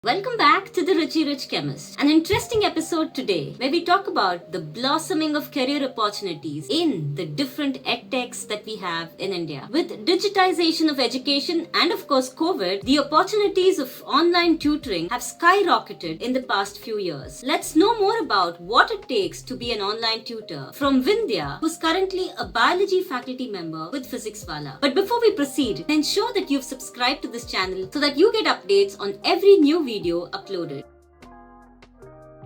Welcome back to the Richie Rich Chemist. An interesting episode today where we talk about the blossoming of career opportunities in the different edtechs that we have in India. With digitization of education and of course COVID, the opportunities of online tutoring have skyrocketed in the past few years. Let's know more about what it takes to be an online tutor from Vindhya, who's currently a biology faculty member with Physics Wala. But before we proceed, ensure that you've subscribed to this channel so that you get updates on every new video uploaded.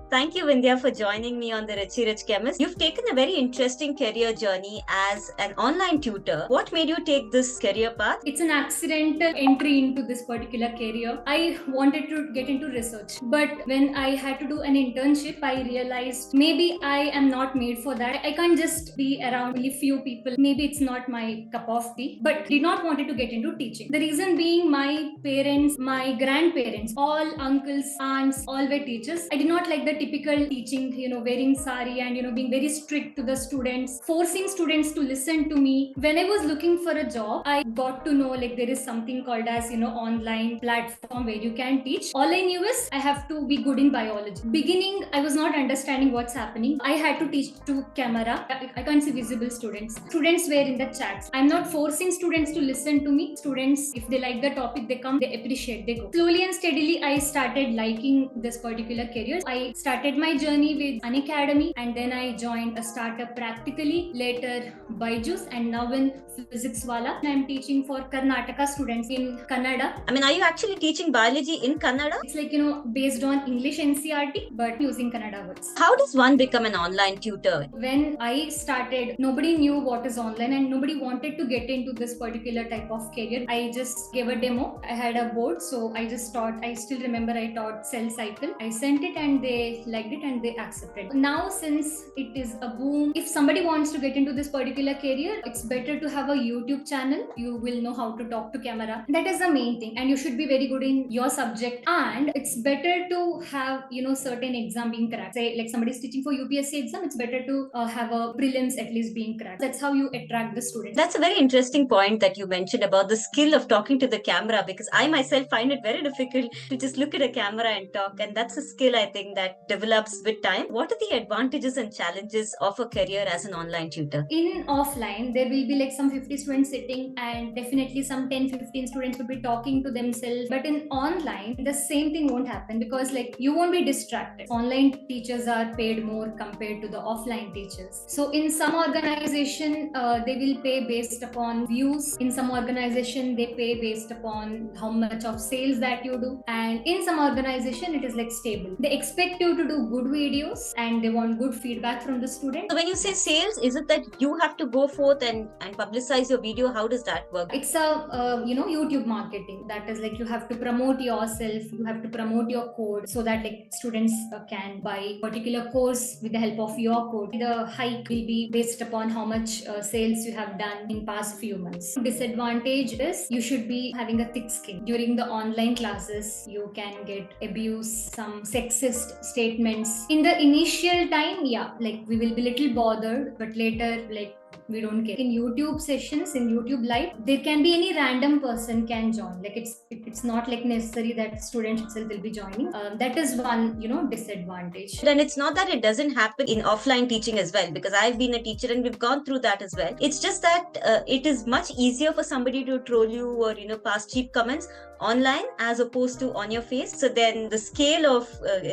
Thank you, Vindhya, for joining me on the Richie Rich Chemist. You've taken a very interesting career journey as an online tutor. What made you take this career path? It's an accidental entry into this particular career. I wanted to get into research, but when I had to do an internship, I realized maybe I am not made for that. I can't just be around only few people. Maybe it's not my cup of tea, but did not wanted to get into teaching. The reason being my parents, my grandparents, all uncles, aunts, all were teachers. I did not like the typical teaching, wearing sari and, being very strict to the students, forcing students to listen to me. When I was looking for a job, I got to know like there is something called as, online platform where you can teach. All I knew is I have to be good in biology. Beginning, I was not understanding what's happening. I had to teach to camera. I can't see visible students. Students were in the chats. I'm not forcing students to listen to me. Students, if they like the topic, they come, they appreciate, they go. Slowly and steadily, I started liking this particular career. I started my journey with Unacademy and then I joined a startup practically, later Byju's, and now in Physics Wala. I'm teaching for Karnataka students in Kannada. Are you actually teaching biology in Kannada? It's like, based on English NCRT, but using Kannada words. How does one become an online tutor? When I started, nobody knew what is online and nobody wanted to get into this particular type of career. I just gave a demo. I had a board, so I just taught. I still remember I taught cell cycle. I sent it and they liked it and they accepted. Now, since it is a boom, if somebody wants to get into this particular career, it's better to have a YouTube channel. You will know how to talk to camera. That is the main thing, and you should be very good in your subject. And it's better to have certain exam being cracked. Say like somebody's teaching for UPSC exam, it's better to have a prelims at least being cracked. That's how you attract the students. That's a very interesting point that you mentioned about the skill of talking to the camera, because I myself find it very difficult to just look at a camera and talk, and that's a skill I think that develops with time. What are the advantages and challenges of a career as an online tutor? In offline, there will be like some 50 students sitting and definitely some 10-15 students will be talking to themselves. But in online, the same thing won't happen because like you won't be distracted. Online teachers are paid more compared to the offline teachers. So in some organization, they will pay based upon views. In some organization, they pay based upon how much of sales that you do. And in some organization, it is like stable. They expect you to do good videos and they want good feedback from the student. So when you say sales, is it that you have to go forth and publicize your video? How does that work? It's a YouTube marketing. That is like you have to promote yourself, you have to promote your code so that like students can buy particular course with the help of your code. The hike will be based upon how much sales you have done in past few months. Disadvantage is you should be having a thick skin. During the online classes, you can get abuse, some sexist statements. In the initial time, like we will be little bothered, but later like we don't care. In YouTube sessions, in YouTube live, there can be any random person can join. Like it's not like necessary that students itself will be joining. That is one disadvantage. And it's not that it doesn't happen in offline teaching as well, because I've been a teacher and we've gone through that as well. It's just that it is much easier for somebody to troll you or pass cheap comments online as opposed to on your face. So then the scale of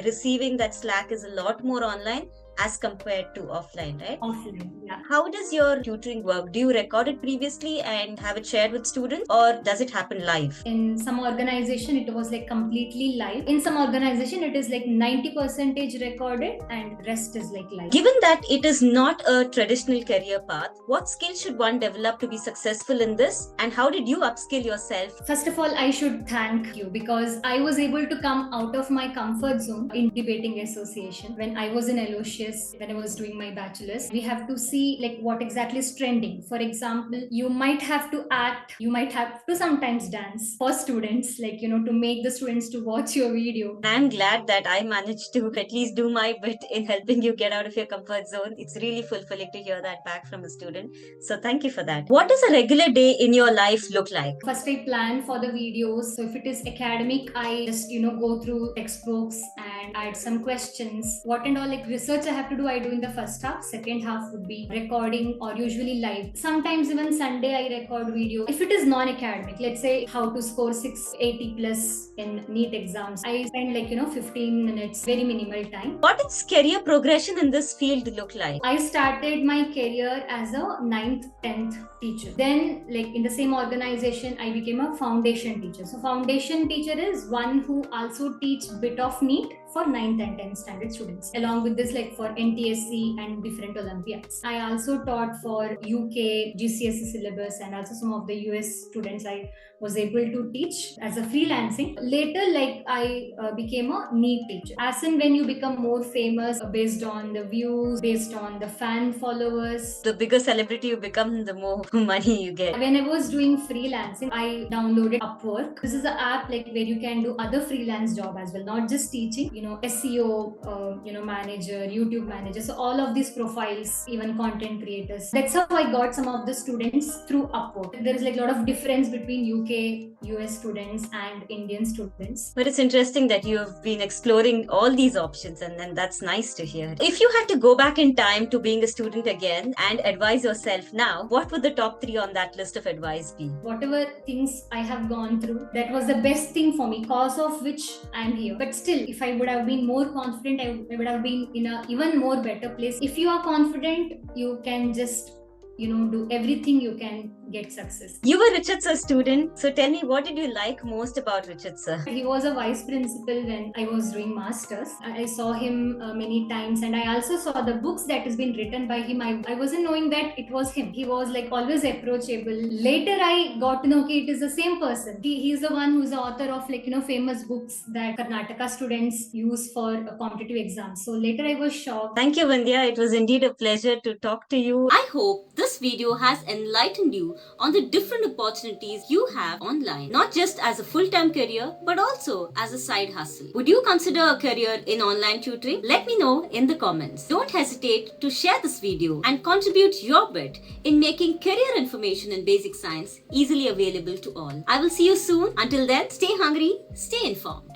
receiving that slack is a lot more online as compared to offline, right? Offline, yeah. How does your tutoring work? Do you record it previously and have it shared with students, or does it happen live? In some organization, it was like completely live. In some organization, it is like 90% recorded and rest is like live. Given that it is not a traditional career path, what skills should one develop to be successful in this? And how did you upskill yourself? First of all, I should thank you because I was able to come out of my comfort zone in debating association. When I was in LOCL, conscious when I was doing my bachelor's. We have to see like what exactly is trending. For example, you might have to act, you might have to sometimes dance for students, like, to make the students to watch your video. I'm glad that I managed to at least do my bit in helping you get out of your comfort zone. It's really fulfilling to hear that back from a student. So thank you for that. What does a regular day in your life look like? First, I plan for the videos. So if it is academic, I just go through textbooks and add some questions. What and all like research I have to do, I do in the first half. Second half would be recording or usually live. Sometimes even Sunday I record video. If it is non-academic, let's say how to score 680 plus in NEET exams, I spend 15 minutes, very minimal time. What does career progression in this field look like? I started my career as a 9th, 10th teacher. Then, in the same organization, I became a foundation teacher. So, foundation teacher is one who also teach bit of NEET for 9th and 10th standard students. Along with this, for NTSC and different Olympiads. I also taught for UK GCSE syllabus and also some of the US students I was able to teach as a freelancing. Later, I became a NEET teacher. As in when you become more famous based on the views, based on the fan followers. The bigger celebrity you become, the more money you get. When I was doing freelancing, I downloaded Upwork. This is an app where you can do other freelance job as well, not just teaching. SEO, manager, YouTube manager. So all of these profiles, even content creators. That's how I got some of the students through Upwork. There is a lot of difference between UK, US students and Indian students. But it's interesting that you have been exploring all these options, and that's nice to hear. If you had to go back in time to being a student again and advise yourself now, what would the top 3 on that list of advice be? Whatever things I have gone through, that was the best thing for me, cause of which I'm here. But still, if I would have been more confident, I would have been in a even more better place. If you are confident, you can just do everything you can get success. You were Richard Sir's student, so tell me, what did you like most about Richard Sir? He was a vice principal when I was doing masters. I saw him many times, and I also saw the books that has been written by him. I wasn't knowing that it was him. He was always approachable. Later I got to know it is the same person. He's the one who's the author of famous books that Karnataka students use for competitive exams. So later I was shocked. Thank you, Vindhya. It was indeed a pleasure to talk to you. I hope this video has enlightened you on the different opportunities you have online, not just as a full-time career, but also as a side hustle. Would you consider a career in online tutoring? Let me know in the comments. Don't hesitate to share this video and contribute your bit in making career information in basic science easily available to all. I will see you soon. Until then, stay hungry, stay informed.